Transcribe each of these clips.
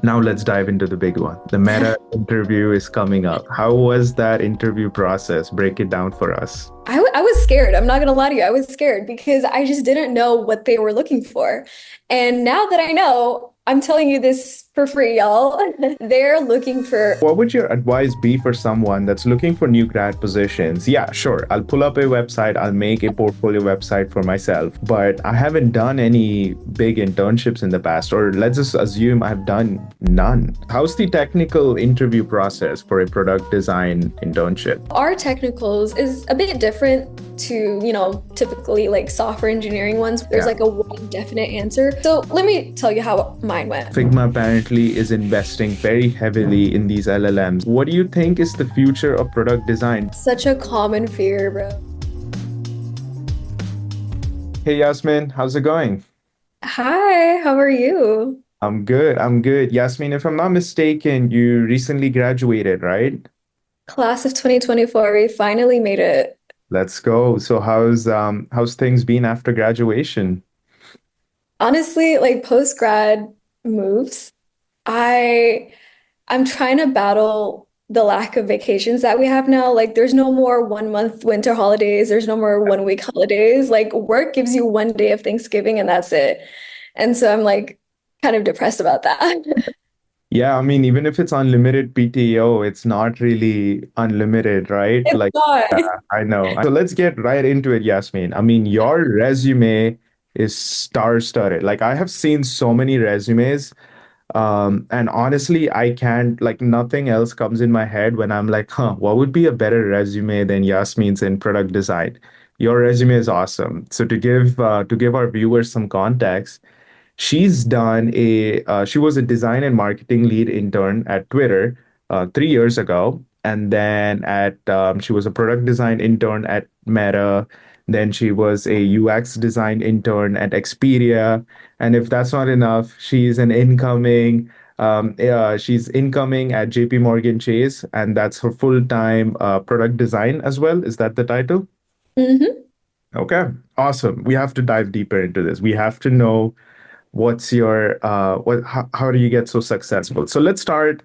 Now let's dive into the big one. The meta interview is coming up. How was that interview process? Break it down for us. I was scared. I'm not gonna lie to you. I was scared because I just didn't know what they were looking for. And now that I know, I'm telling you this for free, y'all. They're looking for What would your advice be for someone that's looking for new grad positions? Yeah, sure. I'll pull up a website, I'll make a portfolio website for myself, but I haven't done any big internships in the past, or let's just assume I've done none. How's the technical interview process for a product design internship? our technicals is a bit different to, typically like software engineering ones. There's Yeah. like a one definite answer. So let me tell you how mine went. Figma apparently is investing very heavily in these LLMs. What do you think is the future of product design? Such a common fear, bro. Hey Yasmin, how's it going? Hi, how are you? I'm good. I'm good. Yasmin, if I'm not mistaken, you recently graduated, right? Class of 2024, we finally made it. Let's go. So how's things been after graduation? Honestly, like post grad moves, I I'm trying to battle the lack of vacations that we have now. Like there's no more 1 month winter holidays, there's no more 1 week holidays. Like work gives you 1 day of Thanksgiving and that's it. And so I'm like kind of depressed about that. Yeah, I mean, even if it's unlimited PTO, it's not really unlimited, right? It's Like, not. yeah, I know. So let's get right into it, Yasmin. I mean, your resume is star-studded. Like, I have seen so many resumes. And honestly, I can't, like, nothing else comes in my head when I'm like, huh, what would be a better resume than Yasmin's in product design? Your resume is awesome. So to give our viewers some context, she was a design and marketing lead intern at Twitter 3 years ago. And then she was a product design intern at Meta. Then she was a UX design intern at Expedia. And if that's not enough, she's incoming at JP Morgan Chase, and that's her full-time product design as well. Is that the title? hmm Okay, awesome. We have to dive deeper into this. We have to know what's your how do you get so successful? So let's start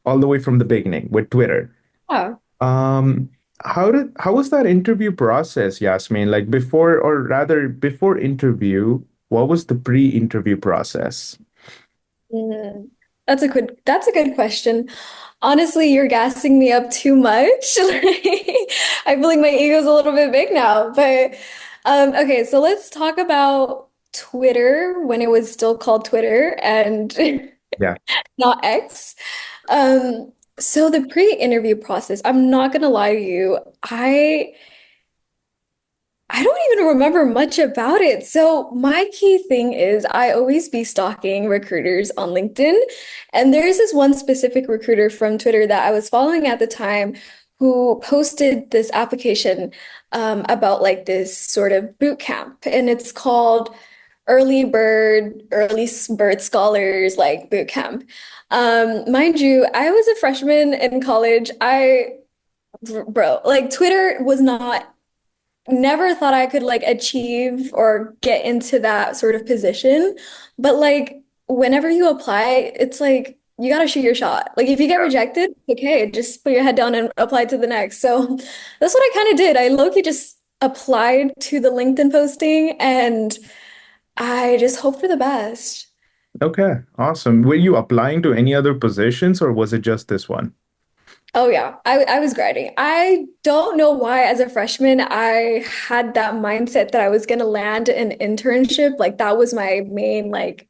all the way from the beginning with Twitter. Yeah. Um, how was that interview process, Yasmin? Like before, or rather before interview, what was the pre-interview process? Mm. That's a good question. Honestly, you're gassing me up too much. I feel like my ego's a little bit big now. But okay, so let's talk about Twitter when it was still called Twitter and Yeah. not X. So the pre-interview process, I'm not gonna lie to you, I don't even remember much about it. So my key thing is I always be stalking recruiters on LinkedIn. And there's this one specific recruiter from Twitter that I was following at the time who posted this application about like this sort of boot camp. And it's called Early Bird Scholars like boot camp. Mind you, I was a freshman in college. Bro, like Twitter was not never thought I could like achieve or get into that sort of position. But like whenever you apply, it's like you gotta shoot your shot. Like if you get rejected, okay, just put your head down and apply to the next. So that's what I kind of did. I low-key just applied to the LinkedIn posting and I just hope for the best. Okay, awesome. Were you applying to any other positions, or was it just this one? Oh yeah, I was grinding. I don't know why as a freshman I had that mindset that I was gonna land an internship. Like that was my main like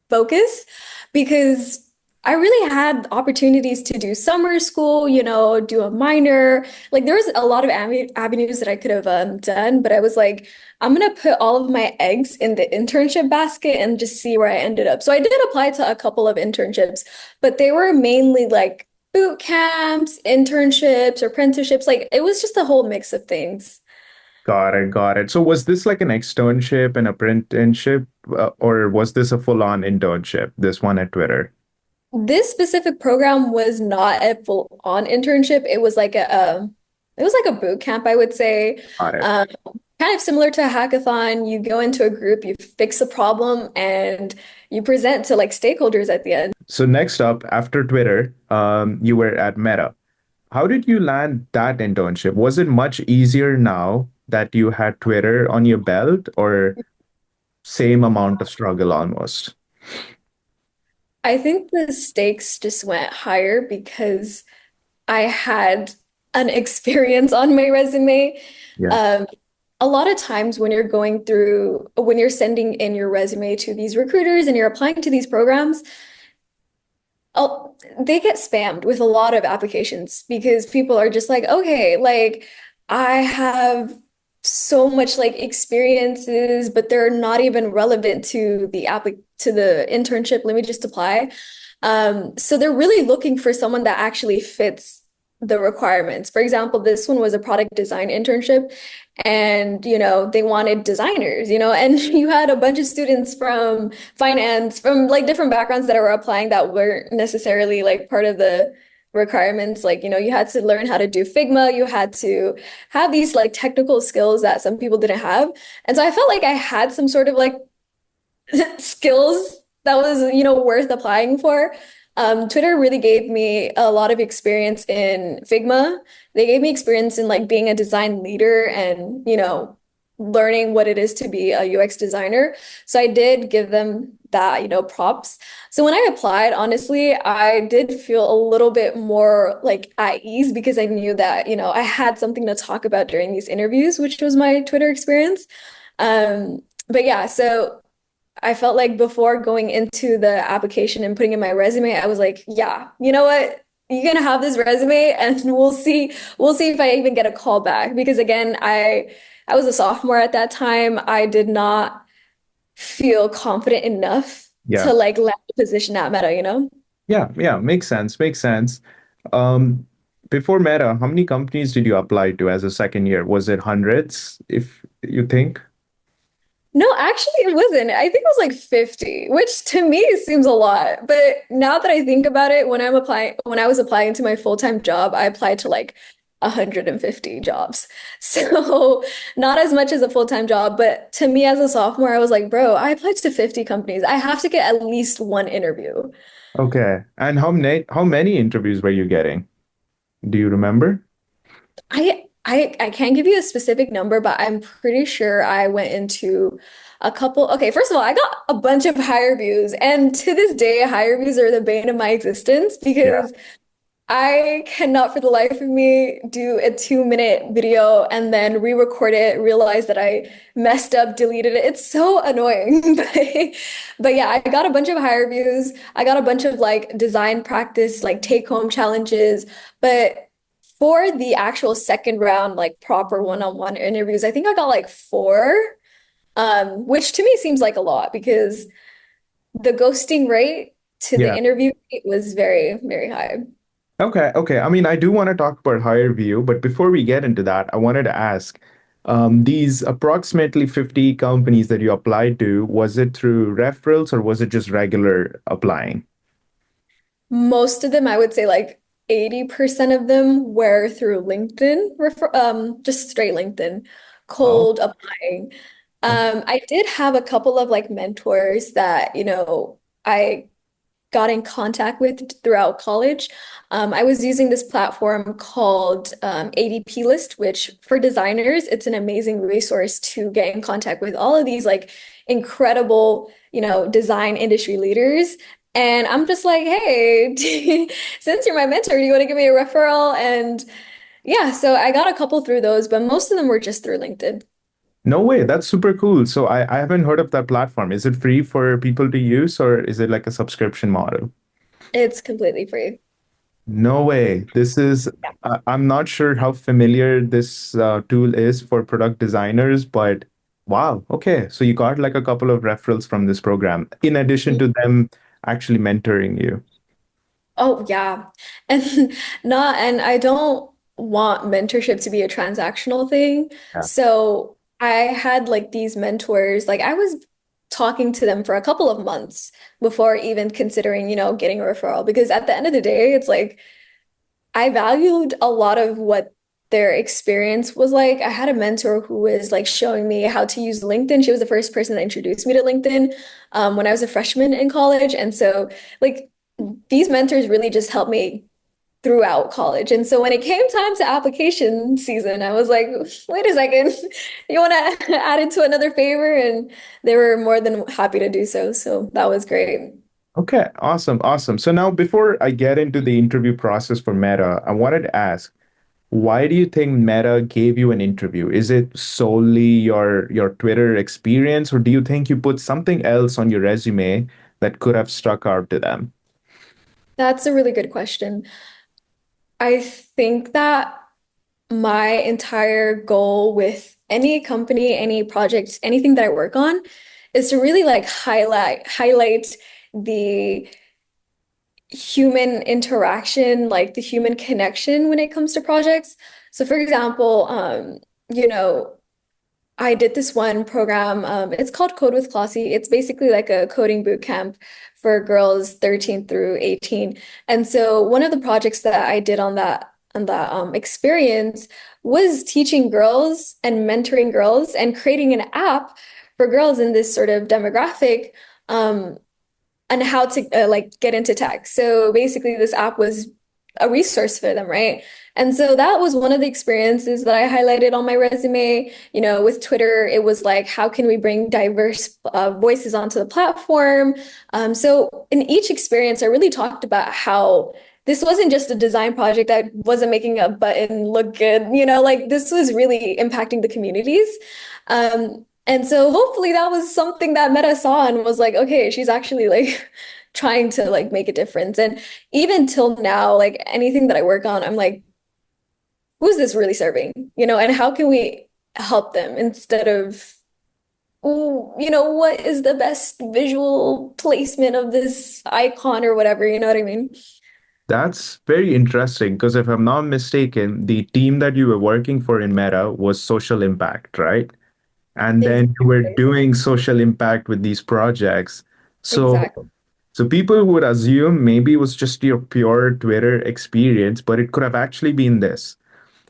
focus because I really had opportunities to do summer school, do a minor. Like there was a lot of avenues that I could have done, but I was like, I'm gonna put all of my eggs in the internship basket and just see where I ended up. So I did apply to a couple of internships, but they were mainly like boot camps, internships, or apprenticeships. Like it was just a whole mix of things. Got it, got it. So was this like an externship, an apprenticeship, or was this a full-on internship, this one at Twitter? This specific program was not a full-on internship. It was like a boot camp, I would say. Got it. Um, kind of similar to a hackathon. You go into a group, you fix a problem, and you present to like stakeholders at the end. So next up, after Twitter, you were at Meta. How did you land that internship? Was it much easier now that you had Twitter on your belt, or same amount of struggle almost? I think the stakes just went higher because I had an experience on my resume. Yeah. Um, a lot of times when you're sending in your resume to these recruiters and you're applying to these programs, they get spammed with a lot of applications because people are just like, okay, like I have so much like experiences, but they're not even relevant to the internship. Let me just apply. So they're really looking for someone that actually fits the requirements. For example, this one was a product design internship, and they wanted designers, and you had a bunch of students from finance, from like different backgrounds that were applying that weren't necessarily like part of the requirements. Like, you had to learn how to do Figma, you had to have these like technical skills that some people didn't have. And so I felt like I had some sort of like skills that was, worth applying for. Twitter really gave me a lot of experience in Figma. They gave me experience in like being a design leader and, learning what it is to be a UX designer. So I did give them that, props. So when I applied, honestly, I did feel a little bit more like at ease because I knew that, I had something to talk about during these interviews, which was my Twitter experience. But yeah, so I felt like before going into the application and putting in my resume, I was like, yeah, you know what? You're gonna have this resume and we'll see if I even get a call back. Because again, I was a sophomore at that time. I did not feel confident enough Yeah. to like land a position at Meta. Yeah. Yeah. Makes sense. Makes sense. Um, Before Meta, how many companies did you apply to as a second year? Was it hundreds, if you think? No, actually, it wasn't. I think it was like 50, which to me seems a lot. But now that I think about it, when I was applying to my full-time job, I applied to like 150 jobs. So not as much as a full-time job. But to me as a sophomore, I was like, bro, I applied to 50 companies. I have to get at least one interview. Okay. And how many interviews were you getting? Do you remember? I can't give you a specific number, but I'm pretty sure I went into a couple. Okay, first of all, I got a bunch of higher views, and to this day, higher views are the bane of my existence Yeah. because I cannot for the life of me do a 2-minute video and then re-record it, realize that I messed up, deleted it. It's so annoying. But yeah, I got a bunch of higher views. I got a bunch of like design practice, like take-home challenges. But for the actual second round, like proper one-on-one interviews, I think I got like four, which to me seems like a lot because the ghosting rate to the Yeah. interview rate was very, very high. Okay, okay. I mean, I do want to talk about higher view, but before we get into that, I wanted to ask, these approximately 50 companies that you applied to, was it through referrals or was it just regular applying? Most of them, I would say like 80% of them were through LinkedIn, just straight LinkedIn, Oh, cold applying. okay. I did have a couple of like mentors that, I got in contact with throughout college. I was using this platform called ADP List, which for designers, it's an amazing resource to get in contact with all of these like incredible, design industry leaders. And I'm just like, hey, since you're my mentor, do you want to give me a referral? And yeah, so I got a couple through those, but most of them were just through LinkedIn. No way. That's super cool. So I haven't heard of that platform. Is it free for people to use or is it like a subscription model? It's completely free. No way. I'm not sure how familiar this tool is for product designers, but wow. Okay. So you got like a couple of referrals from this program in addition to them actually mentoring you. Oh yeah. And and I don't want mentorship to be a transactional thing. Yeah. So I had like these mentors, like I was talking to them for a couple of months before even considering, getting a referral because at the end of the day, it's like I valued a lot of what their experience was like. I had a mentor who was like showing me how to use LinkedIn. She was the first person that introduced me to LinkedIn when I was a freshman in college. And so, like, these mentors really just helped me throughout college. And so when it came time to application season, I was like, wait a second, you want to add it to another favor? And they were more than happy to do so. So that was great. Okay, awesome, awesome. So now before I get into the interview process for Meta, I wanted to ask, why do you think Meta gave you an interview? Is it solely your Twitter experience, or do you think you put something else on your resume that could have struck out to them? That's a really good question. I think that my entire goal with any company, any project, anything that I work on is to really like highlight the human interaction, like the human connection when it comes to projects. So for example, you know, I did this one program. It's called Code with Clossy. It's basically like a coding boot camp for girls 13 through 18. And so one of the projects that I did on that experience was teaching girls and mentoring girls and creating an app for girls in this sort of demographic. And how to like get into tech. So basically, this app was a resource for them, right? And so that was one of the experiences that I highlighted on my resume. You know, with Twitter, it was like, how can we bring diverse voices onto the platform? So in each experience, I really talked about how this wasn't just a design project that wasn't making a button look good, you know, like this was really impacting the communities. And so hopefully that was something that Meta saw and was like, okay, she's actually like trying to like make a difference. And even till now, like anything that I work on, I'm like, who's this really serving? You know, and how can we help them instead of, oh, you know, what is the best visual placement of this icon or whatever, you know what I mean? That's very interesting because if I'm not mistaken, the team that you were working for in Meta was social impact, right? And then you were Exactly. doing social impact with these projects. So Exactly. so people would assume maybe it was just your pure Twitter experience, but it could have actually been this.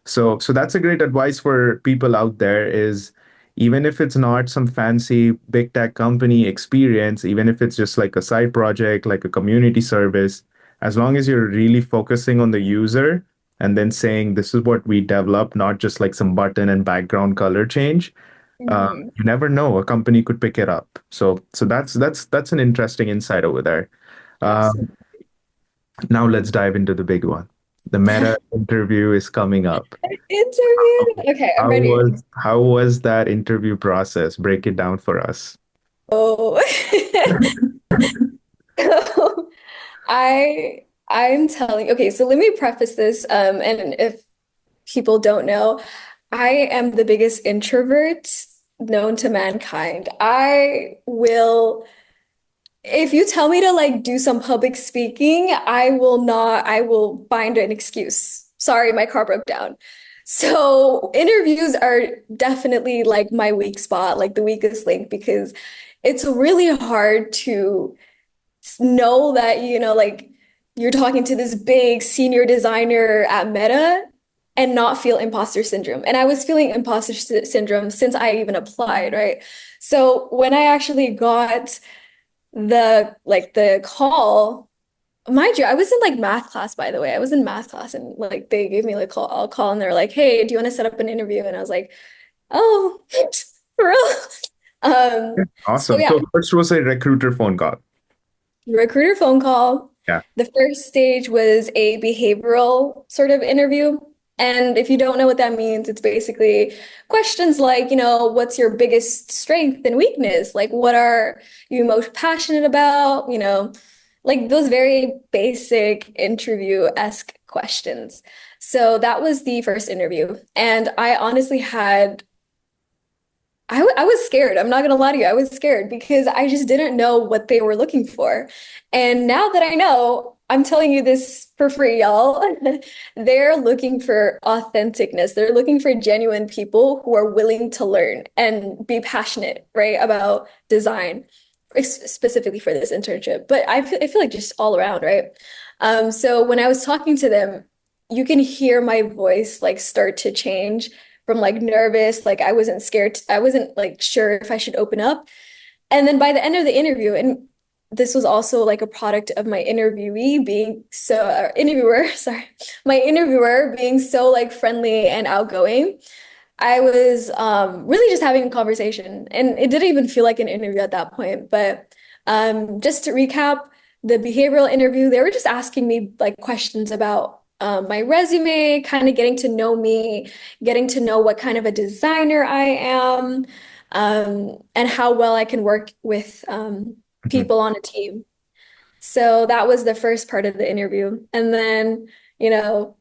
So that's a great advice for people out there is even if it's not some fancy big tech company experience, even if it's just like a side project, like a community service, as long as you're really focusing on the user and then saying this is what we develop, not just like some button and background color change, Mhm. you never know, a company could pick it up. So that's an interesting insight over there. Um, Absolutely. Now let's dive into the big one. The Meta interview is coming up. Interview. Okay, I'm ready. How was that interview process? Break it down for us. Oh. I'm telling, okay, so let me preface this, and if people don't know, I am the biggest introvert known to mankind. I will, if you tell me to like do some public speaking, I will not, I will find an excuse. Sorry, my car broke down. So interviews are definitely like my weak spot, like the weakest link, because it's really hard to know that, you know, like you're talking to this big senior designer at Meta and not feel imposter syndrome. And I was feeling imposter syndrome since I even applied, right? So when I actually got the call, mind you, I was in like math class, by the way. I was in math class and like they gave me like a call and they're like, hey, do you want to set up an interview? And I was like, oh, for real? So Awesome. yeah, So first was a recruiter phone call. recruiter phone call. Yeah. The first stage was a behavioral sort of interview. And if you don't know what that means, it's basically questions like, you know, what's your biggest strength and weakness? Like, what are you most passionate about? You know, like those very basic interview-esque questions. So that was the first interview. And I honestly had I was scared. I'm not gonna lie to you. I was scared because I just didn't know what they were looking for. And now that I know, I'm telling you this for free, y'all. They're looking for authenticness. They're looking for genuine people who are willing to learn and be passionate, right, about design, specifically for this internship. But I feel like just all around, right? So when I was talking to them, you can hear my voice like start to change from like nervous, like I wasn't scared, I wasn't like sure if I should open up. And then by the end of the interview, and this was also like a product of my interviewee being so, interviewer, sorry, my interviewer being so like friendly and outgoing. I was really just having a conversation, and it didn't even feel like an interview at that point. But just to recap, the behavioral interview, they were just asking me like questions about my resume, kind of getting to know me, getting to know what kind of a designer I am, and how well I can work with Mhm. people on a team. So that was the first part of the interview. And then, you know,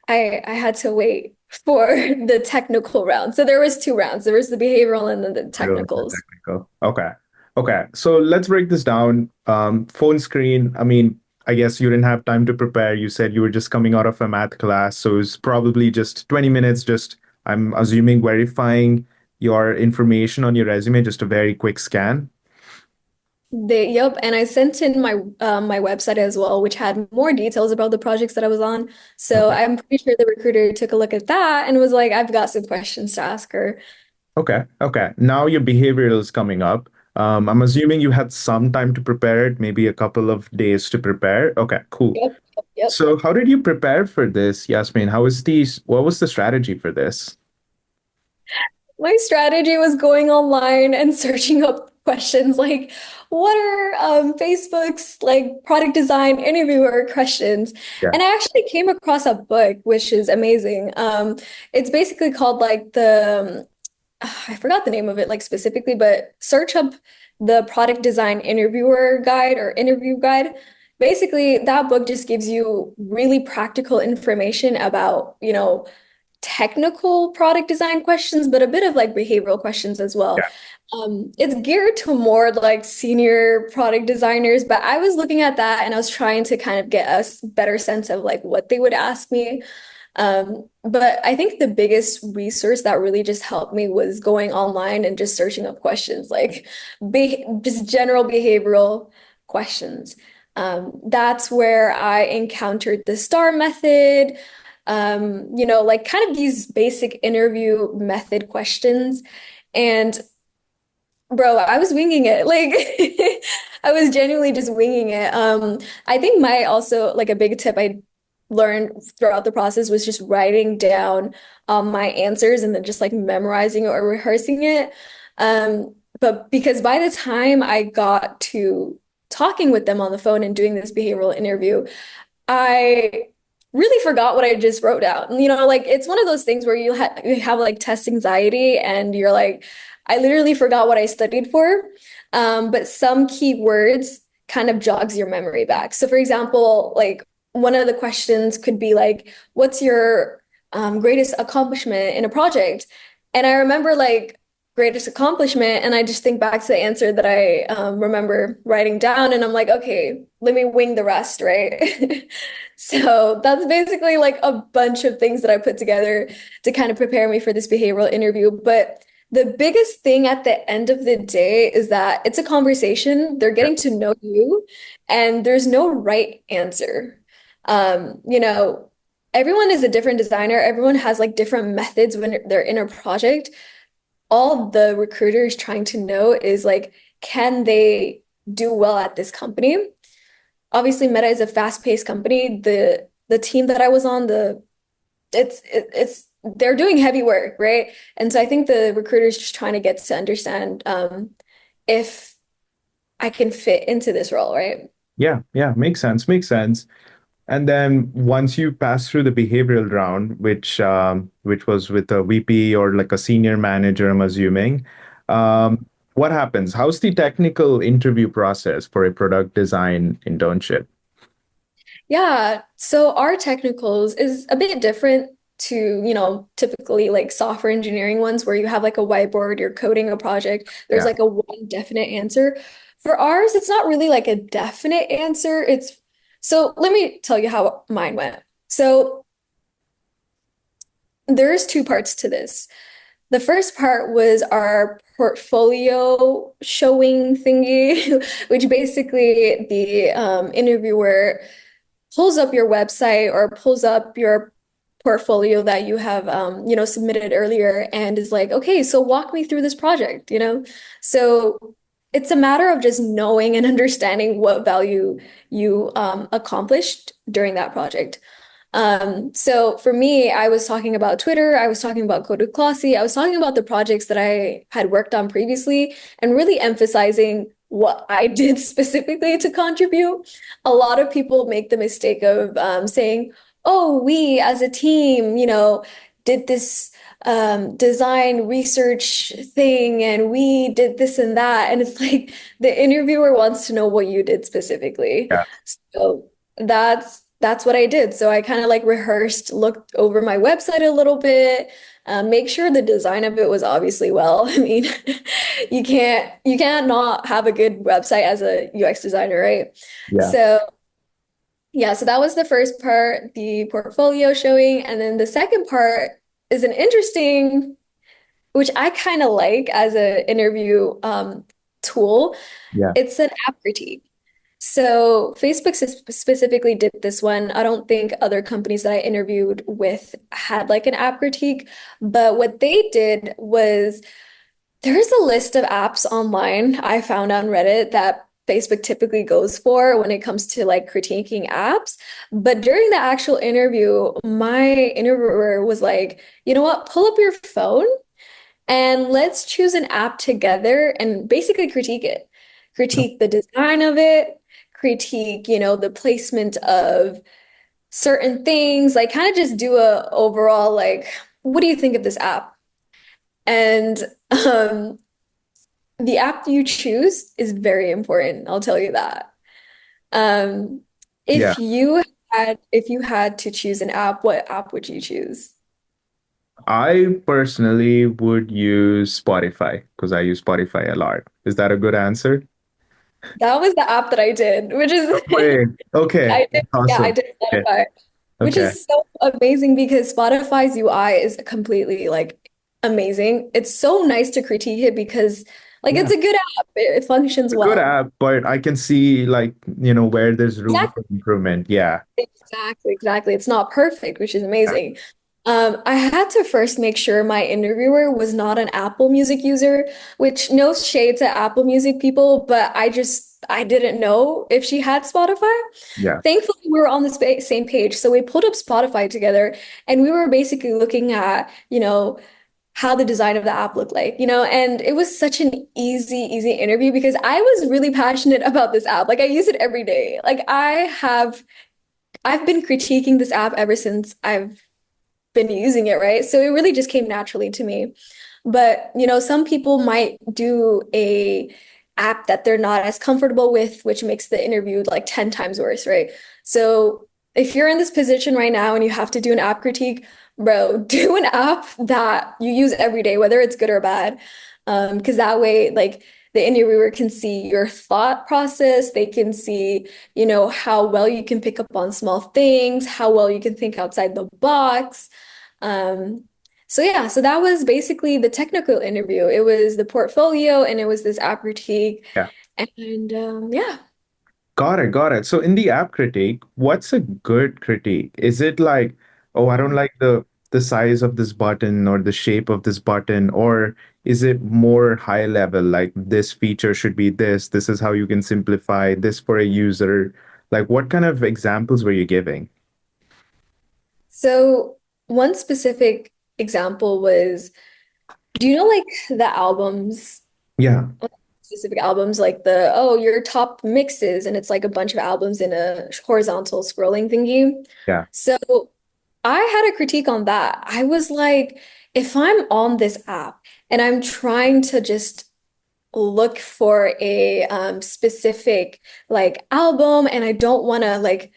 I had to wait for the technical round. So there was two rounds. There was the behavioral and then the Real and technicals. technical. Okay. Okay. So let's break this down. Phone screen. I mean, I guess you didn't have time to prepare. You said you were just coming out of a math class. So it's probably just 20 minutes, just, I'm assuming, verifying your information on your resume, just a very quick scan. Yep, and I sent in my website as well, which had more details about the projects that I was on. So Okay. I'm pretty sure the recruiter took a look at that and was like, I've got some questions to ask her. Okay. Okay. Now your behavioral is coming up. I'm assuming you had some time to prepare it, maybe a couple of days to prepare. Okay, cool. Yep, yep, yep. So how did you prepare for this, Yasmin? What was the strategy for this? My strategy was going online and searching up questions like, what are Facebook's like product design interviewer questions? Yeah. And I actually came across a book, which is amazing. It's basically called like I forgot the name of it like specifically, but search up the product design interviewer guide or interview guide. Basically, that book just gives you really practical information about, technical product design questions, but a bit of like behavioral questions as well. Yeah. It's geared to more like senior product designers, but I was looking at that and I was trying to kind of get a better sense of like what they would ask me. But I think the biggest resource that really just helped me was going online and just searching up questions, like just general behavioral questions. That's where I encountered the STAR method, like kind of these basic interview method questions. And bro, I was winging it. Like I was genuinely just winging it. I think my also like a big tip I learned throughout the process was just writing down my answers and then just like memorizing it or rehearsing it. But because by the time I got to talking with them on the phone and doing this behavioral interview, I really forgot what I just wrote down. Like it's one of those things where you have like test anxiety and you're like, I literally forgot what I studied for. But some key words kind of jogs your memory back. So for example, like one of the questions could be like, what's your greatest accomplishment in a project? And I remember like greatest accomplishment, and I just think back to the answer that I remember writing down, and I'm like, okay, let me wing the rest, right? So that's basically like a bunch of things that I put together to kind of prepare me for this behavioral interview. But the biggest thing at the end of the day is that it's a conversation. They're Yeah. getting to know you, and there's no right answer. You know, everyone is a different designer. Everyone has like different methods when they're in a project. All the recruiter is trying to know is like, can they do well at this company? Obviously, Meta is a fast-paced company. The team that I was on, it's they're doing heavy work, right? And so I think the recruiter is just trying to get to understand if I can fit into this role, right? Yeah. Yeah. Makes sense. Makes sense. And then once you pass through the behavioral round, which was with a VP or like a senior manager, I'm assuming, what happens? How's the technical interview process for a product design internship? Yeah, so our technicals is a bit different to, typically like software engineering ones where you have like a whiteboard, you're coding a project, there's Yeah. like a one definite answer. For ours, it's not really like a definite answer. So let me tell you how mine went. So there's two parts to this. The first part was our portfolio showing thingy, which basically the interviewer pulls up your website or pulls up your portfolio that you have submitted earlier and is like, okay, so walk me through this project, you know? So it's a matter of just knowing and understanding what value you accomplished during that project. So for me, I was talking about Twitter, I was talking about Code with Classy, I was talking about the projects that I had worked on previously and really emphasizing what I did specifically to contribute. A lot of people make the mistake of saying, oh, we as a team, did this design research thing and we did this and that. And it's like the interviewer wants to know what you did specifically. Yeah. So that's what I did. So I kind of like rehearsed, looked over my website a little bit, make sure the design of it was obviously well. I mean, you can't not have a good website as a UX designer, right? Yeah. So yeah, so that was the first part, the portfolio showing, and then the second part is an interesting, which I kind of like as an interview tool. Yeah. It's an app critique. So Facebook specifically did this one. I don't think other companies that I interviewed with had like an app critique, but what they did was there's a list of apps online I found on Reddit that Facebook typically goes for when it comes to like critiquing apps. But during the actual interview, my interviewer was like, you know what, pull up your phone and let's choose an app together and basically critique it. Critique the design of it, critique, the placement of certain things, like kind of just do a overall like, what do you think of this app? And um, the app you choose is very important, I'll tell you that. Um, Yeah. if you had to choose an app, what app would you choose? I personally would use Spotify because I use Spotify a lot. Is that a good answer? That was the app that I did, which is Wait. Okay. I did, yeah, I Awesome. did Okay. Spotify, which Okay. is so amazing because Spotify's UI is completely like amazing. It's so nice to critique it because like Yeah. it's a good app. It functions A good well. app, but I can see like, where there's room for Exactly. improvement. Yeah. Exactly, exactly. It's not perfect, which is Yeah. amazing. I had to first make sure my interviewer was not an Apple Music user, which no shade to Apple Music people, but I didn't know if she had Spotify. Yeah. Thankfully, we were on the same page, so we pulled up Spotify together, and we were basically looking at, how the design of the app looked like, and it was such an easy interview because I was really passionate about this app. Like I use it every day. Like I've been critiquing this app ever since I've been using it, right? So it really just came naturally to me. But, some people might do a app that they're not as comfortable with, which makes the interview like 10 times worse, right? So if you're in this position right now and you have to do an app critique, bro, do an app that you use every day, whether it's good or bad. Because that way, like the interviewer can see your thought process, they can see how well you can pick up on small things, how well you can think outside the box. Um, so yeah, so that was basically the technical interview. It was the portfolio and it was this app critique. Yeah. And yeah. Got it, got it. So in the app critique, what's a good critique? Is it like, oh, I don't like the size of this button or the shape of this button, or is it more high level, like this feature should be this, this is how you can simplify this for a user? Like what kind of examples were you giving? So one specific example was, do you know like the albums, Yeah, specific albums, like your top mixes, and it's like a bunch of albums in a horizontal scrolling thingy. yeah, So I had a critique on that. I was like, if I'm on this app and I'm trying to just look for a specific like album and I don't want to like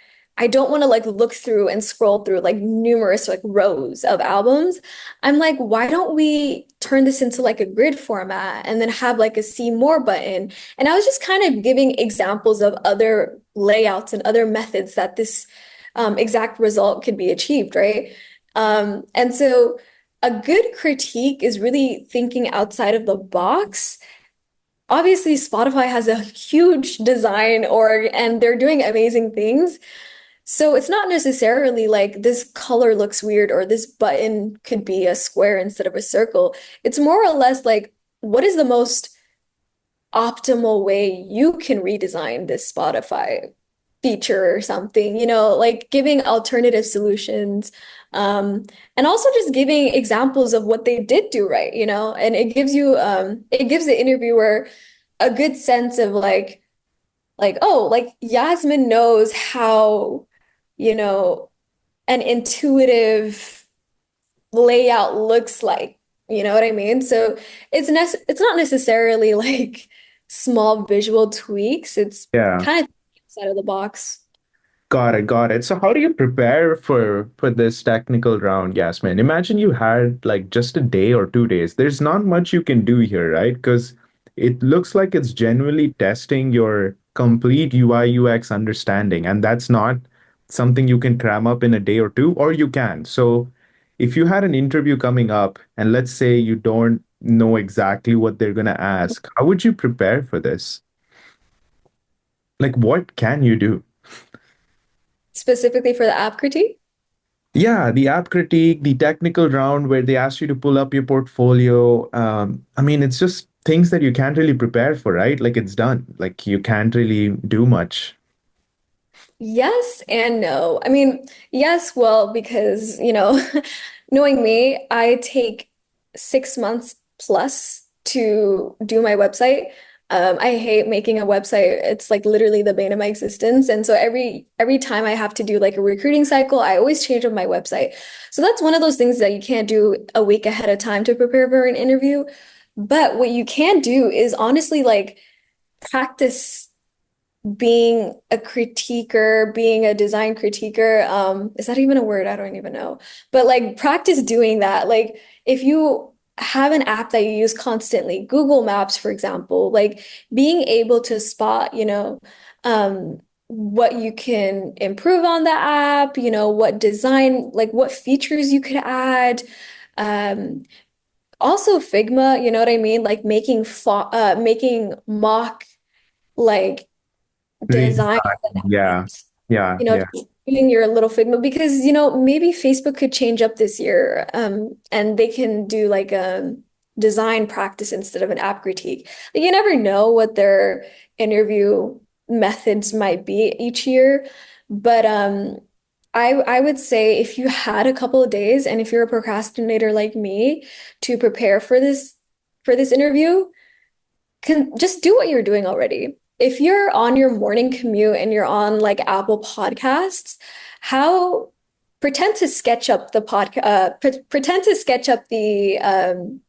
look through and scroll through like numerous like rows of albums. I'm like, why don't we turn this into like a grid format and then have like a see more button? And I was just kind of giving examples of other layouts and other methods that this exact result could be achieved, right? And so a good critique is really thinking outside of the box. Obviously Spotify has a huge design org and they're doing amazing things, So it's not necessarily like this color looks weird or this button could be a square instead of a circle. It's more or less like what is the most optimal way you can redesign this Spotify feature or something, like giving alternative solutions, and also just giving examples of what they did do right, and it gives the interviewer a good sense of oh, like Yasmin knows how, you know, an intuitive layout looks like. You know what I mean? So it's not necessarily like small visual tweaks. It's Yeah. kind of outside of the box. Got it, got it. So how do you prepare for this technical round, Yasmin? Imagine you had like just a day or 2 days. There's not much you can do here, right? Because it looks like it's genuinely testing your complete UI UX understanding, and that's not something you can cram up in a day or two, or you can. So if you had an interview coming up, and let's say you don't know exactly what they're gonna ask, how would you prepare for this? Like, what can you do? Specifically for the app critique. Yeah, the app critique, the technical round where they ask you to pull up your portfolio. I mean, it's just things that you can't really prepare for, right? Like it's done. Like you can't really do much. Yes and no. I mean, yes, well, because, knowing me, I take 6 months plus to do my website. I hate making a website. It's like literally the bane of my existence. And so every time I have to do like a recruiting cycle, I always change up my website. So that's one of those things that you can't do a week ahead of time to prepare for an interview. But what you can do is honestly like practice being a critiquer, being a design critiquer. Is that even a word? I don't even know. But like practice doing that. Like if you have an app that you use constantly, Google Maps, for example, like being able to spot, what you can improve on the app, what design, like what features you could add. Um, Also Figma, you know what I mean? Like making mock like Redesign. design Yeah. apps, Yeah. Yeah. just doing your little Figma because maybe Facebook could change up this year, and they can do like a design practice instead of an app critique. Like, you never know what their interview methods might be each year, but I would say if you had a couple of days and if you're a procrastinator like me to prepare for this interview, can just do what you're doing already. If you're on your morning commute and you're on like Apple Podcasts, how pretend to sketch up the pretend to sketch up the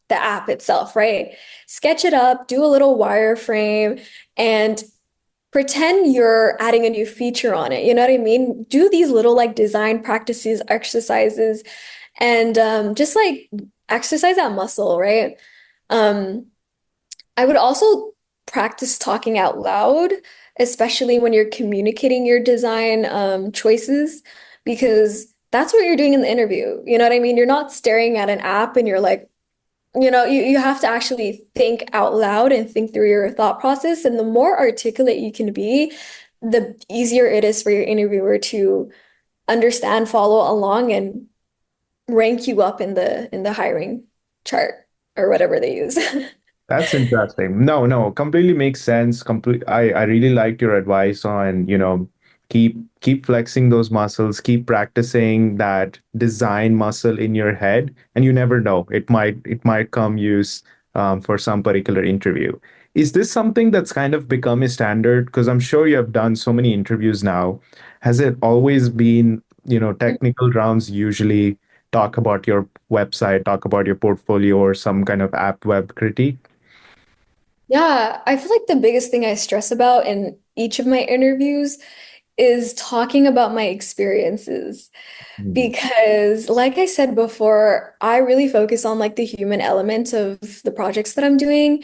app itself, right? Sketch it up, do a little wireframe, and pretend you're adding a new feature on it. You know what I mean? Do these little like design practices, exercises, and just like exercise that muscle, right? Um, I would also practice talking out loud, especially when you're communicating your design choices, because that's what you're doing in the interview. You know what I mean? You're not staring at an app and you're like, you have to actually think out loud and think through your thought process. And the more articulate you can be, the easier it is for your interviewer to understand, follow along, and rank you up in the hiring chart or whatever they use. That's interesting. No, no, completely makes sense. I really liked your advice on, keep flexing those muscles, keep practicing that design muscle in your head, and you never know. It might come use for some particular interview. Is this something that's kind of become a standard? Because I'm sure you have done so many interviews now. Has it always been, technical rounds usually talk about your website, talk about your portfolio, or some kind of app web critique? Yeah, I feel like the biggest thing I stress about in each of my interviews is talking about my experiences. Mhm. Because, like I said before, I really focus on like the human element of the projects that I'm doing.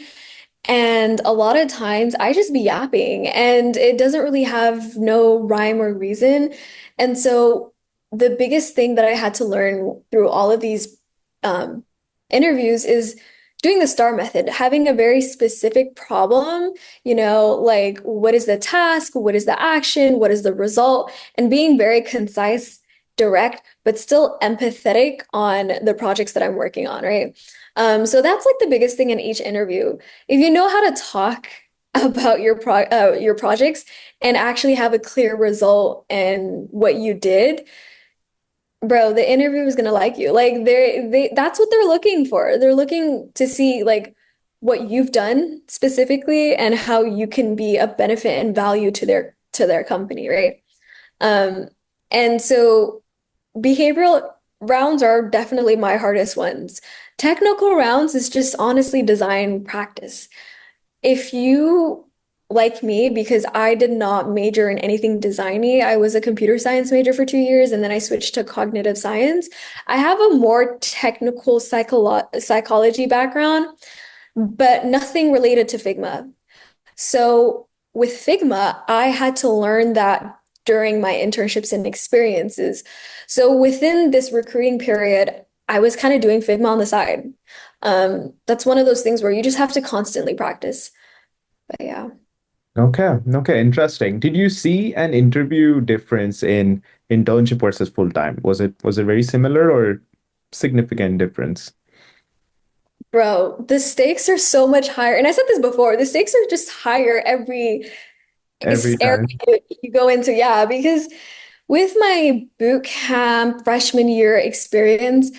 And a lot of times I just be yapping and it doesn't really have no rhyme or reason. And so the biggest thing that I had to learn through all of these um, interviews is doing the STAR method, having a very specific problem, like what is the task, what is the action, what is the result, and being very concise, direct, but still empathetic on the projects that I'm working on, right? So that's like the biggest thing in each interview. If you know how to talk about your projects and actually have a clear result and what you did, bro, the interviewer is gonna like you. Like they that's what they're looking for. They're looking to see like what you've done specifically and how you can be a benefit and value to their company, right? Um, and so behavioral rounds are definitely my hardest ones. Technical rounds is just honestly design practice. If you like me, because I did not major in anything designy, I was a computer science major for 2 years and then I switched to cognitive science. I have a more technical psychology background, but nothing related to Figma. So with Figma, I had to learn that during my internships and experiences. So within this recruiting period, I was kind of doing Figma on the side. That's one of those things where you just have to constantly practice. But yeah. Okay, okay, interesting. Did you see an interview difference in internship versus full time? Was it very similar or significant difference Bro, the stakes are so much higher. And I said this before, the stakes are just higher every every area time? you go into. Yeah, because with my boot camp freshman year experience,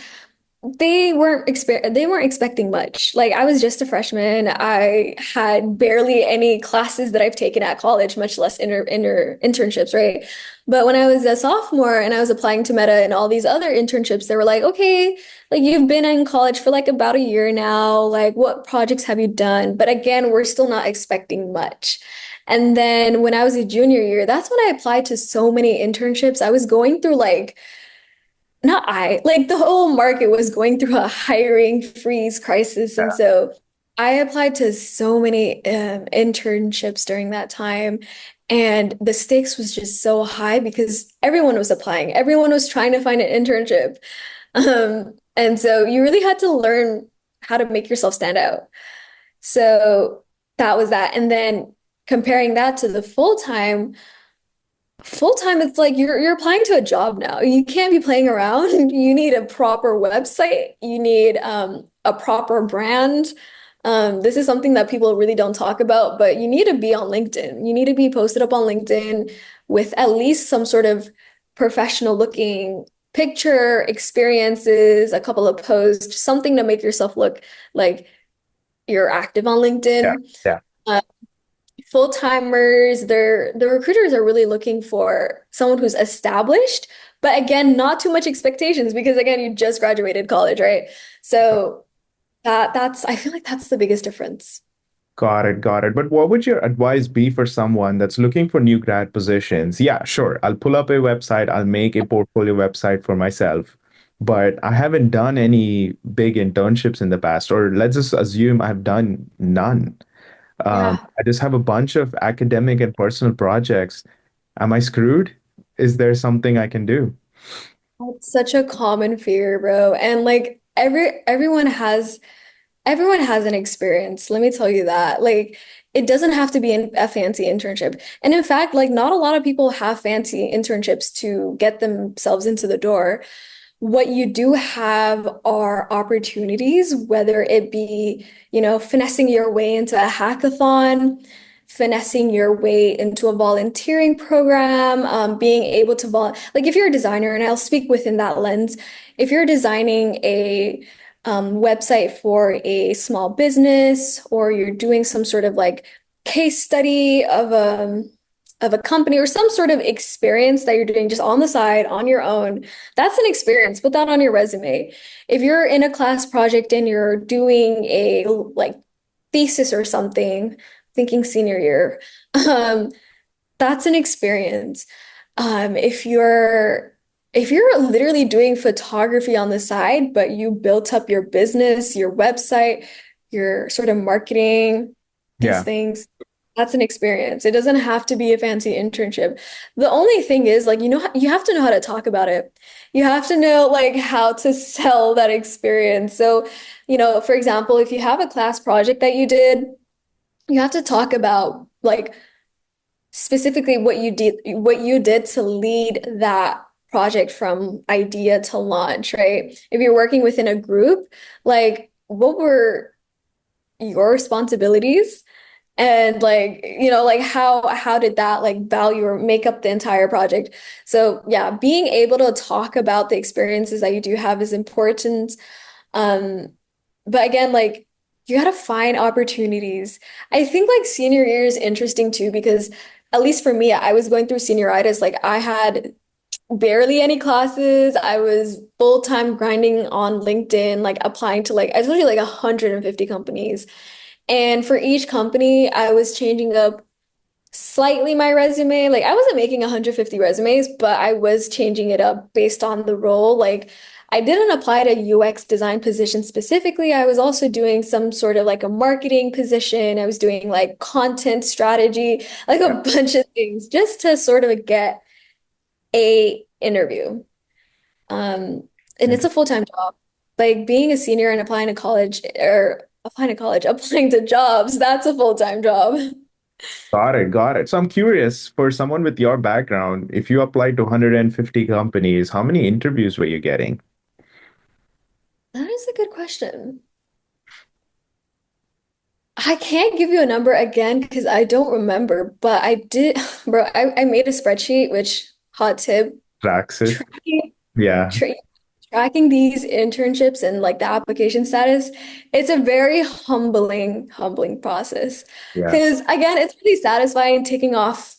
they weren't expecting much. Like I was just a freshman. I had barely any classes that I've taken at college, much less internships, right? But when I was a sophomore and I was applying to Meta and all these other internships, they were like, okay, like you've been in college for like about a year now. Like what projects have you done? But again, we're still not expecting much. And then when I was a junior year, that's when I applied to so many internships. I was going through like not I, like the whole market was going through a hiring freeze crisis. And so I applied to so many internships during that time. And the stakes was just so high because everyone was applying, everyone was trying to find an internship. And so you really had to learn how to make yourself stand out. So that was that. And then comparing that to the full time, it's like you're applying to a job now. You can't be playing around. You need a proper website. You need a proper brand. This is something that people really don't talk about, but you need to be on LinkedIn. You need to be posted up on LinkedIn with at least some sort of professional looking picture, experiences, a couple of posts, something to make yourself look like you're active on Yeah, LinkedIn. yeah. Uh, Full-timers, the recruiters are really looking for someone who's established, but again, not too much expectations because again, you just graduated college, right? So that's I feel like that's the biggest difference. Got it, got it. But what would your advice be for someone that's looking for new grad positions? Yeah, sure. I'll pull up a website, I'll make a portfolio website for myself, but I haven't done any big internships in the past, or let's just assume I've done none. Yeah, I just have a bunch of academic and personal projects. Am I screwed? Is there something I can do? that's such a common fear, bro. And like everyone has an experience. Let me tell you that. Like, it doesn't have to be a fancy internship. And in fact, like, not a lot of people have fancy internships to get themselves into the door. What you do have are opportunities, whether it be, finessing your way into a hackathon, finessing your way into a volunteering program, being able to like if you're a designer, and I'll speak within that lens, if you're designing a website for a small business, or you're doing some sort of like case study of a company or some sort of experience that you're doing just on the side on your own, that's an experience. Put that on your resume. If you're in a class project and you're doing a like thesis or something, thinking senior year, um, that's an experience. If you're literally doing photography on the side, but you built up your business, your website, your sort of marketing, these Yeah. things. That's an experience. It doesn't have to be a fancy internship. The only thing is, like, you have to know how to talk about it. You have to know, like, how to sell that experience. So, for example, if you have a class project that you did, you have to talk about, like, specifically what you did to lead that project from idea to launch, right? If you're working within a group, like, what were your responsibilities? And like, like how did that like value or make up the entire project? So yeah, being able to talk about the experiences that you do have is important. Um, but again, like you gotta find opportunities. I think like senior year is interesting too because at least for me, I was going through senioritis. Like I had barely any classes. I was full-time grinding on LinkedIn, like applying to like I told you like 150 companies. And for each company, I was changing up slightly my resume. Like I wasn't making 150 resumes, but I was changing it up based on the role. Like I didn't apply to UX design position specifically. I was also doing some sort of like a marketing position. I was doing like content strategy, like a Yeah. bunch of things just to sort of get a interview. And it's a full-time job. Like being a senior and applying to college or applying to college, applying to jobs, that's a full-time job. Got it, got it. So I'm curious, for someone with your background, if you applied to 150 companies, how many interviews were you getting? That is a good question. I can't give you a number again because I don't remember, but I did, bro, I made a spreadsheet, which hot tip, Praxis? tracking, Yeah, tra tracking these internships and like the application status. It's a very humbling process. yeah. Because again, it's really satisfying ticking off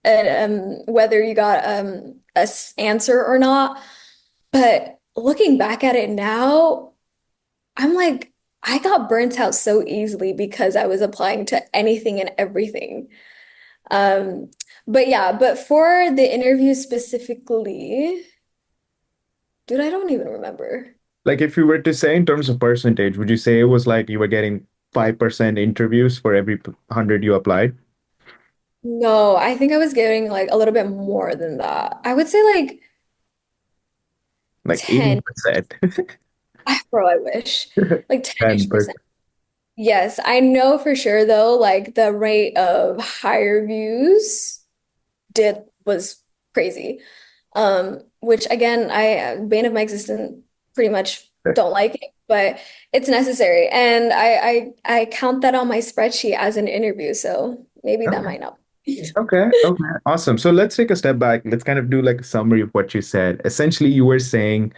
whether you got answer or not. But looking back at it now, I'm like, I got burnt out so easily because I was applying to anything and everything. Um, but yeah, but for the interview specifically, dude, I don't even remember. Like if you were to say in terms of percentage, would you say it was like you were getting 5% interviews for every 100 you applied? No, I think I was getting like a little bit more than that. I would say like Like 10. 80%. Bro, I wish. Like 10-ish%. 10%. Yes, I know for sure though, like the rate of higher views did was crazy. Which again, bane of my existence pretty much don't like it, but it's necessary. And I count that on my spreadsheet as an interview, so maybe that Okay. might not. Okay. Okay. Awesome. So let's take a step back. Let's kind of do like a summary of what you said. Essentially, you were saying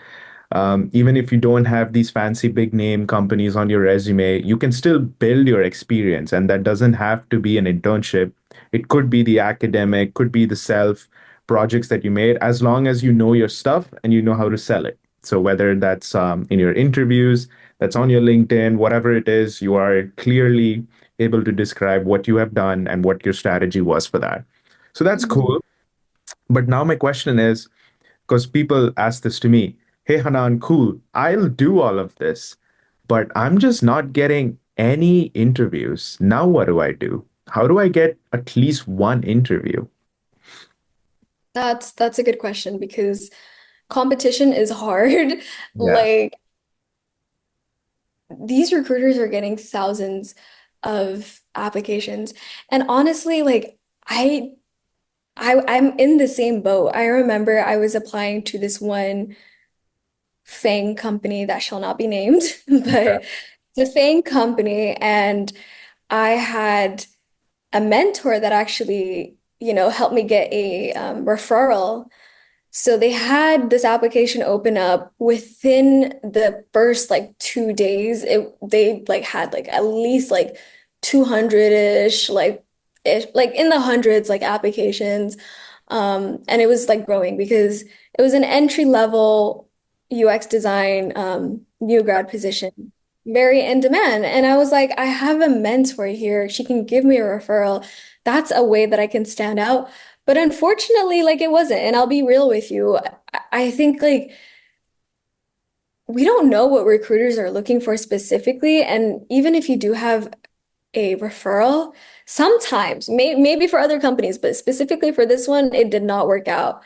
even if you don't have these fancy big name companies on your resume, you can still build your experience. And that doesn't have to be an internship. It could be the academic, could be the self projects that you made, as long as you know your stuff and you know how to sell it. So whether that's in your interviews, that's on your LinkedIn, whatever it is, you are clearly able to describe what you have done and what your strategy was for that. So that's Mhm. cool. But now my question is, because people ask this to me, hey, Hanan, cool, I'll do all of this, but I'm just not getting any interviews. Now, what do I do? How do I get at least one interview? That's a good question because competition is hard. Yeah. Like these recruiters are getting thousands of applications. And honestly, like I'm in the same boat. I remember I was applying to this one FANG company that shall not be named, Okay. but it's a FANG company, and I had a mentor that actually, helped me get a referral. So they had this application open up within the first like 2 days. They like had like at least like 200-ish, like in the hundreds like applications. And it was like growing because it was an entry level UX design new grad position, very in demand. And I was like, I have a mentor here. She can give me a referral. That's a way that I can stand out. But unfortunately, like it wasn't. And I'll be real with you. I think like we don't know what recruiters are looking for specifically. And even if you do have a referral, Sometimes, maybe for other companies, but specifically for this one, it did not work out.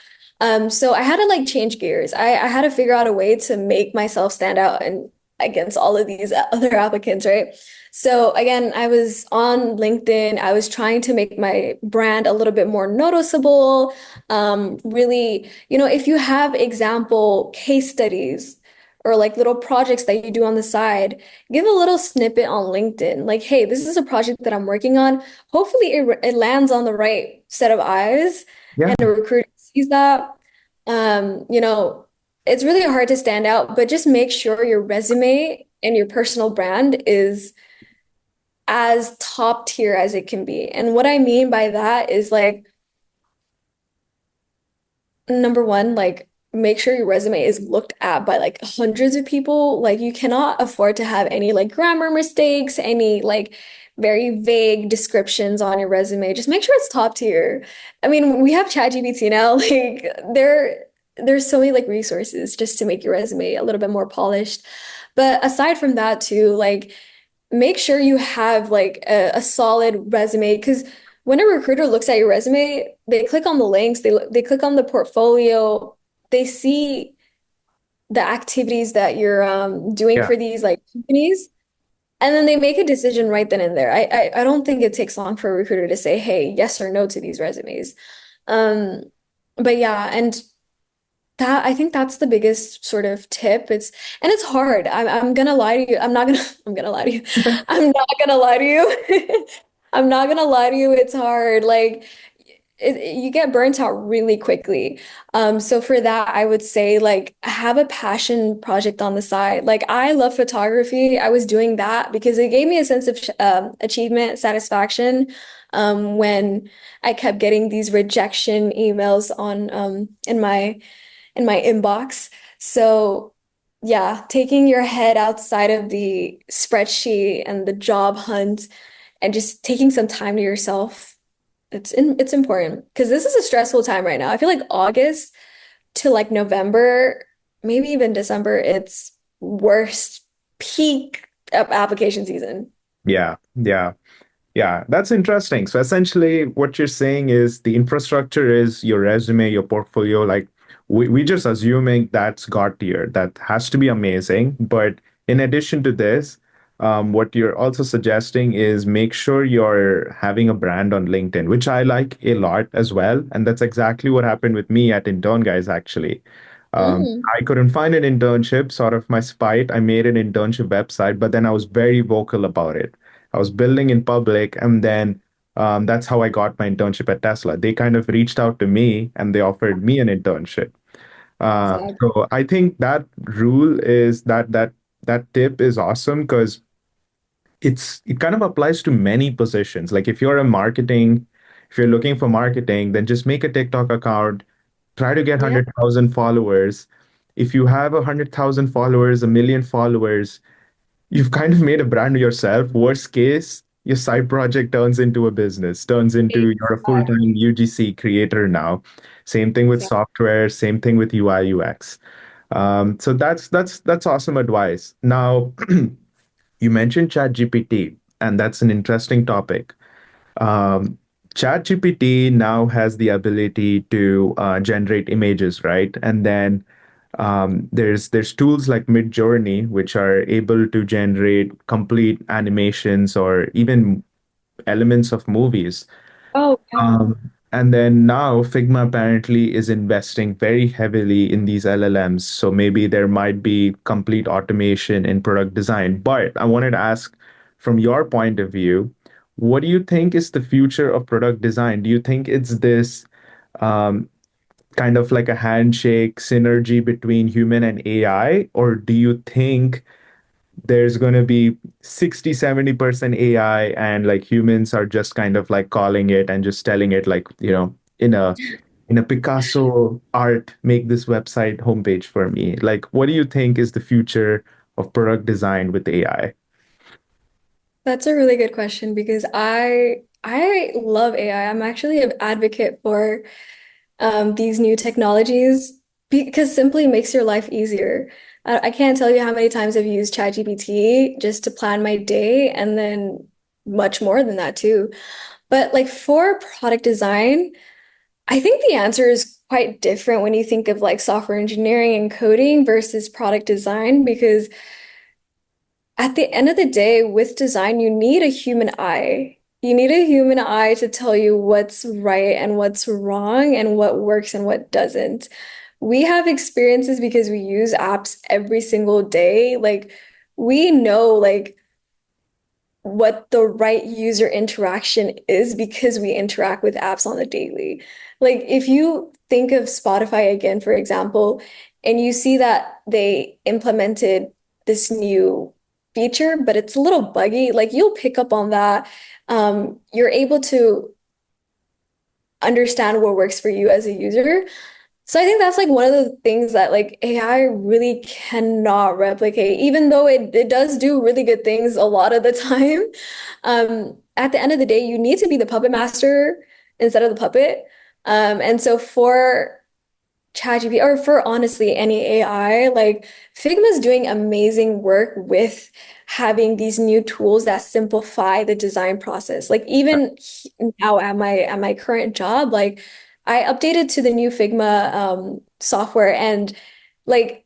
So I had to like change gears. I had to figure out a way to make myself stand out and against all of these other applicants, right? So again, I was on LinkedIn. I was trying to make my brand a little bit more noticeable. Really, if you have example case studies or like little projects that you do on the side, give a little snippet on LinkedIn. Like, hey, this is a project that I'm working on. Hopefully it lands on the right set of eyes Yeah. and a recruiter sees that. You know, it's really hard to stand out, but just make sure your resume and your personal brand is as top tier as it can be. And what I mean by that is like, number one, like make sure your resume is looked at by like hundreds of people. Like you cannot afford to have any like grammar mistakes, any like very vague descriptions on your resume. Just make sure it's top tier. I mean, we have ChatGPT now. Like there's so many like resources just to make your resume a little bit more polished. But aside from that too, like make sure you have like a solid resume because when a recruiter looks at your resume, they click on the links, they click on the portfolio, they see the activities that you're doing Yeah. for these like companies, and then they make a decision right then and there. I don't think it takes long for a recruiter to say, hey, yes or no to these resumes. Um, but yeah, and that I think that's the biggest sort of tip. It's hard. I'm gonna lie to you. I'm not gonna I'm gonna lie to you. I'm not gonna lie to you. I'm not gonna lie to you. It's hard. Like you get burnt out really quickly. So for that, I would say like have a passion project on the side. Like I love photography. I was doing that because it gave me a sense of achievement, satisfaction. When I kept getting these rejection emails on in my inbox. So, yeah, taking your head outside of the spreadsheet and the job hunt and just taking some time to yourself, it's important because this is a stressful time right now. I feel like August to like November, maybe even December, it's worst peak application season. Yeah. Yeah. Yeah, that's interesting. So essentially, what you're saying is the infrastructure is your resume, your portfolio. Like we just assuming that's God tier. That has to be amazing. But in addition to this, what you're also suggesting is make sure you're having a brand on LinkedIn, which I like a lot as well. And that's exactly what happened with me at Intern Guys, actually. Mm, I couldn't find an internship, sort of my spite. I made an internship website, but then I was very vocal about it. I was building in public, and then that's how I got my internship at Tesla. They kind of reached out to me and they offered me an internship. exactly. So I think that rule is that tip is awesome because it kind of applies to many positions. Like if you're a marketing, if you're looking for marketing, then just make a TikTok account, try to get Yeah, 100,000 followers. If you have 100,000 followers, a million followers, you've kind of made a brand yourself. Worst case, your side project turns into a business, turns into you're a full-time exactly. UGC creator now. Same thing with Exactly. software, same thing with UI UX. So that's awesome advice. Now, you mentioned ChatGPT, and that's an interesting topic. Um, ChatGPT now has the ability to generate images, right? And then there's tools like Midjourney which are able to generate complete animations or even elements of movies. Oh, yeah. And then now Figma apparently is investing very heavily in these LLMs. So maybe there might be complete automation in product design. But I wanted to ask, from your point of view, what do you think is the future of product design? Do you think it's this um, kind of like a handshake synergy between human and AI? Or do you think there's going to be 60-70% AI and like humans are just kind of like calling it and just telling it like, in a Picasso art, make this website homepage for me. Like, what do you think is the future of product design with AI? That's a really good question because I love AI. I'm actually an advocate for these new technologies because simply makes your life easier. I can't tell you how many times I've used ChatGPT just to plan my day, and then much more than that too. But like for product design, I think the answer is quite different when you think of like software engineering and coding versus product design, because at the end of the day, with design, you need a human eye. You need a human eye to tell you what's right and what's wrong and what works and what doesn't. We have experiences because we use apps every single day. Like we know like what the right user interaction is because we interact with apps on the daily. Like if you think of Spotify again, for example, and you see that they implemented this new feature, but it's a little buggy, like you'll pick up on that. You're able to understand what works for you as a user. So I think that's like one of the things that like AI really cannot replicate, even though it does do really good things a lot of the time. At the end of the day, you need to be the puppet master instead of the puppet. And so for ChatGPT or for honestly any AI, like Figma is doing amazing work with having these new tools that simplify the design process. Like even now at my current job, like I updated to the new Figma software and like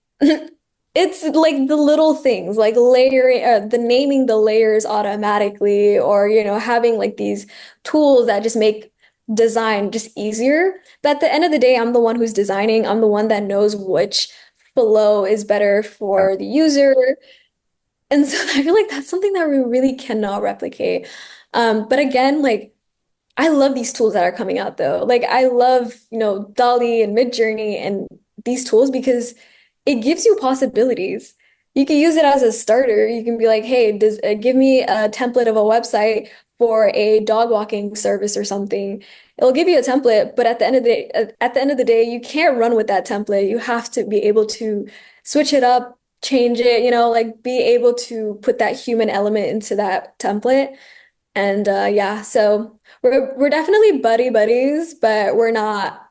it's like the little things like layering the naming the layers automatically or having like these tools that just make design just easier. But at the end of the day, I'm the one who's designing. I'm the one that knows which flow is better for the user. And so I feel like that's something that we really cannot replicate. But again, like I love these tools that are coming out though. Like I love, Dolly and Midjourney and these tools because it gives you possibilities. You can use it as a starter. You can be like, hey, does give me a template of a website for a dog walking service or something. It'll give you a template, but at the end of the day, you can't run with that template. You have to be able to switch it up, change it, like be able to put that human element into that template. And yeah, so we're definitely buddy buddies, but we're not.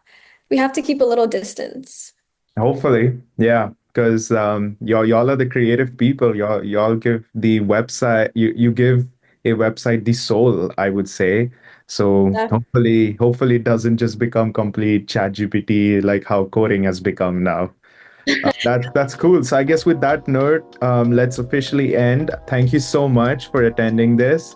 We have to keep a little distance. Hopefully, yeah, because y'all are the creative people. Y'all give the website you give a website the soul, I would say. So hopefully it doesn't just become complete chat GPT like how coding has become now. That's cool. So I guess with that note, let's officially end. Thank you so much for attending this.